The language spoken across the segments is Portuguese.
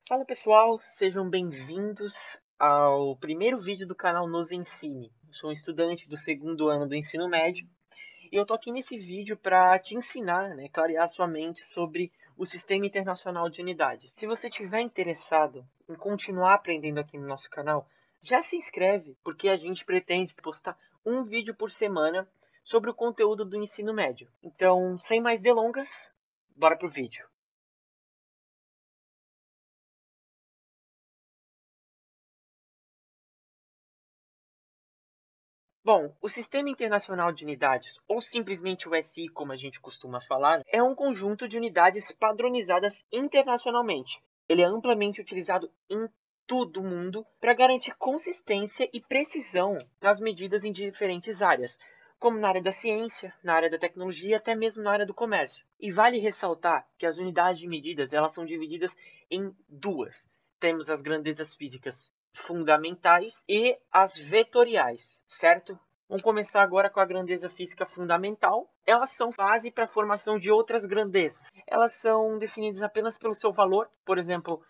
Fala pessoal, sejam bem-vindos ao primeiro vídeo do canal Nos Ensine. Eu sou um estudante do segundo ano do ensino médio e eu tô aqui nesse vídeo para te ensinar, clarear sua mente sobre o Sistema Internacional de Unidades. Se você estiver interessado em continuar aprendendo aqui no nosso canal, já se inscreve, porque a gente pretende postar um vídeo por semana sobre o conteúdo do ensino médio. Então, sem mais delongas, bora pro vídeo. Bom, o Sistema Internacional de Unidades, ou simplesmente o SI, como a gente costuma falar, é um conjunto de unidades padronizadas internacionalmente. Ele é amplamente utilizado em todo o mundo para garantir consistência e precisão nas medidas em diferentes áreas, como na área da ciência, na área da tecnologia e até mesmo na área do comércio. E vale ressaltar que as unidades de medidas elas são divididas em duas. Temos as grandezas físicas fundamentais e as vetoriais, certo? Vamos começar agora com a grandeza física fundamental. Elas são base para a formação de outras grandezas. Elas são definidas apenas pelo seu valor. Por exemplo,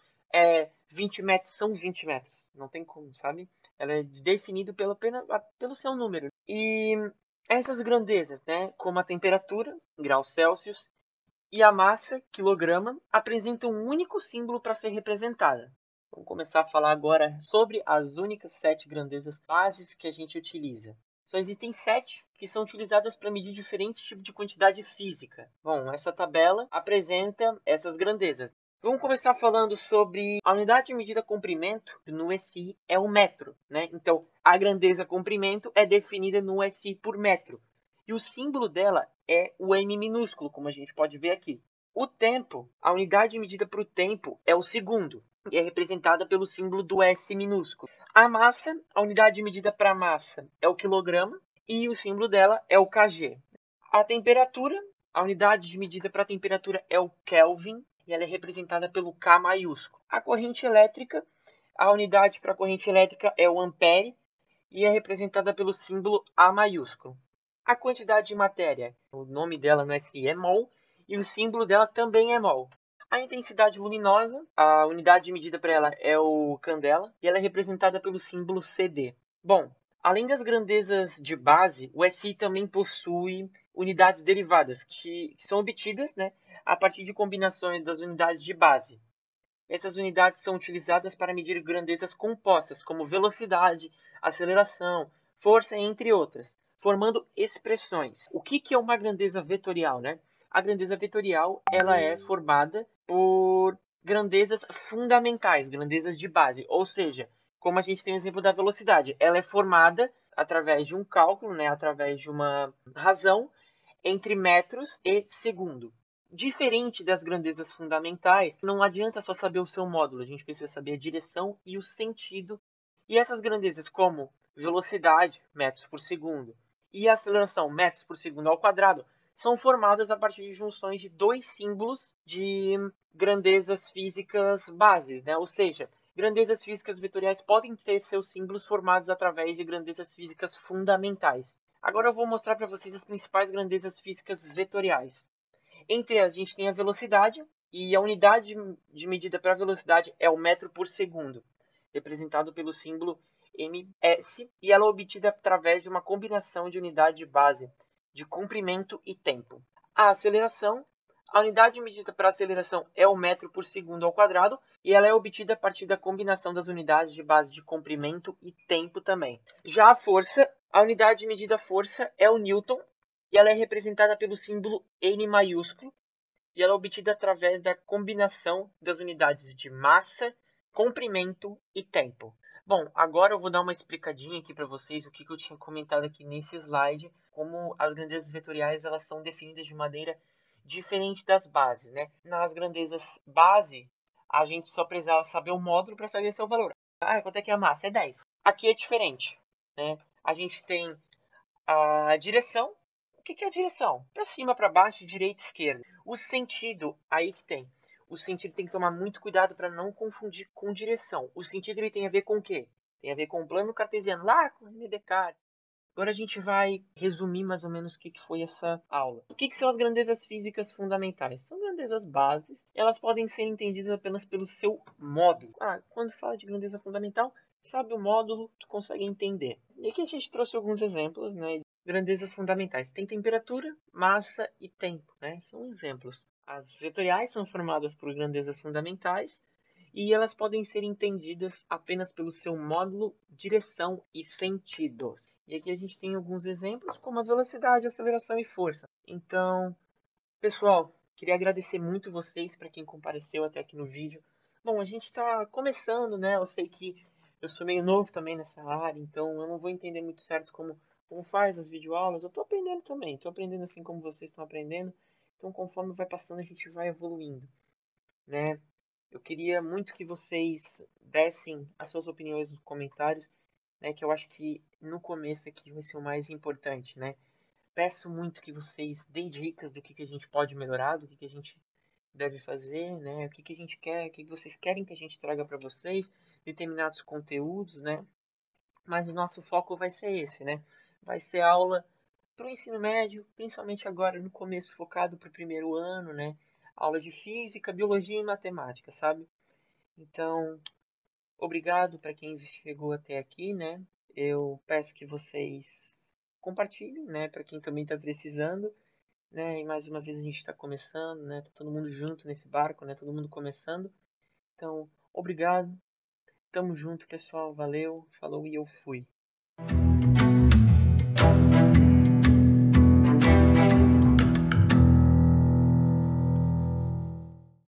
20 metros são 20 metros. Não tem como, sabe? Ela é definida pelo seu número. E essas grandezas, como a temperatura, graus Celsius, e a massa, quilograma, apresentam um único símbolo para ser representada. Vamos começar a falar agora sobre as únicas 7 grandezas bases que a gente utiliza. Só existem 7 que são utilizadas para medir diferentes tipos de quantidade física. Bom, essa tabela apresenta essas grandezas. Vamos começar falando sobre a unidade de medida comprimento no SI é o metro, Então, a grandeza comprimento é definida no SI por metro. E o símbolo dela é o M minúsculo, como a gente pode ver aqui. O tempo, a unidade de medida para o tempo é o segundo, e é representada pelo símbolo do S minúsculo. A massa, a unidade de medida para a massa é o quilograma, e o símbolo dela é o kg. A temperatura, a unidade de medida para a temperatura é o Kelvin, e ela é representada pelo K maiúsculo. A corrente elétrica, a unidade para a corrente elétrica é o ampere, e é representada pelo símbolo A maiúsculo. A quantidade de matéria, o nome dela no SI é mol e o símbolo dela também é mol. A intensidade luminosa, a unidade de medida para ela é o candela e ela é representada pelo símbolo CD. Bom, além das grandezas de base, o SI também possui unidades derivadas que são obtidas a partir de combinações das unidades de base. Essas unidades são utilizadas para medir grandezas compostas, como velocidade, aceleração, força, entre outras, formando expressões. O que é uma grandeza vetorial, A grandeza vetorial ela é formada por grandezas fundamentais, grandezas de base, ou seja, como a gente tem o exemplo da velocidade, ela é formada através de um cálculo, através de uma razão entre metros e segundo. Diferente das grandezas fundamentais, não adianta só saber o seu módulo, a gente precisa saber a direção e o sentido. E essas grandezas, como velocidade, metros por segundo, e aceleração, metros por segundo ao quadrado, são formadas a partir de junções de dois símbolos de grandezas físicas bases, Ou seja, grandezas físicas vetoriais podem ter seus símbolos formados através de grandezas físicas fundamentais. Agora eu vou mostrar para vocês as principais grandezas físicas vetoriais. Entre as, a gente tem a velocidade, e a unidade de medida para a velocidade é o metro por segundo, representado pelo símbolo ms, e ela é obtida através de uma combinação de unidade de base, de comprimento e tempo. A aceleração, a unidade de medida para a aceleração é o metro por segundo ao quadrado, e ela é obtida a partir da combinação das unidades de base de comprimento e tempo também. Já a força, a unidade de medida força é o Newton, e ela é representada pelo símbolo N maiúsculo, e ela é obtida através da combinação das unidades de massa, comprimento e tempo. Bom, agora eu vou dar uma explicadinha aqui para vocês o que eu tinha comentado aqui nesse slide, como as grandezas vetoriais elas são definidas de maneira diferente das bases, Nas grandezas base, a gente só precisava saber o módulo para saber seu valor. Ah, quanto é que é a massa? É 10. Aqui é diferente, A gente tem a direção. O que é a direção? Para cima, para baixo, direita, esquerda. O sentido, aí que tem. O sentido tem que tomar muito cuidado para não confundir com direção. O sentido ele tem a ver com o quê? Tem a ver com o plano cartesiano, lá com René Descartes. Agora a gente vai resumir mais ou menos o que foi essa aula. O que são as grandezas físicas fundamentais? São grandezas bases, elas podem ser entendidas apenas pelo seu módulo. Quando fala de grandeza fundamental, sabe o módulo, tu consegue entender. E aqui a gente trouxe alguns exemplos, né? Grandezas fundamentais. Tem temperatura, massa e tempo, né? São exemplos. As vetoriais são formadas por grandezas fundamentais e elas podem ser entendidas apenas pelo seu módulo, direção e sentido. E aqui a gente tem alguns exemplos, como a velocidade, aceleração e força. Então, pessoal, queria agradecer muito vocês para quem compareceu até aqui no vídeo. Bom, a gente está começando, né? Eu sei que eu sou meio novo também nessa área, então eu não vou entender muito certo como faz as videoaulas. Eu estou aprendendo também, estou aprendendo assim como vocês estão aprendendo. Então, conforme vai passando, a gente vai evoluindo, né? Eu queria muito que vocês dessem as suas opiniões nos comentários, né? Que eu acho que no começo aqui vai ser o mais importante, né? Peço muito que vocês deem dicas do que a gente pode melhorar, do que a gente deve fazer, né? O que a gente quer, o que vocês querem que a gente traga para vocês, determinados conteúdos, né? Mas o nosso foco vai ser esse, né? Vai ser aula para o ensino médio, principalmente agora no começo, focado para o primeiro ano, né? Aula de física, biologia e matemática, sabe? Então, obrigado para quem chegou até aqui, né? Eu peço que vocês compartilhem, né? Para quem também está precisando, né? E mais uma vez a gente está começando, né? Tá todo mundo junto nesse barco, né? Todo mundo começando. Então, obrigado. Tamo junto, pessoal. Valeu, falou e eu fui.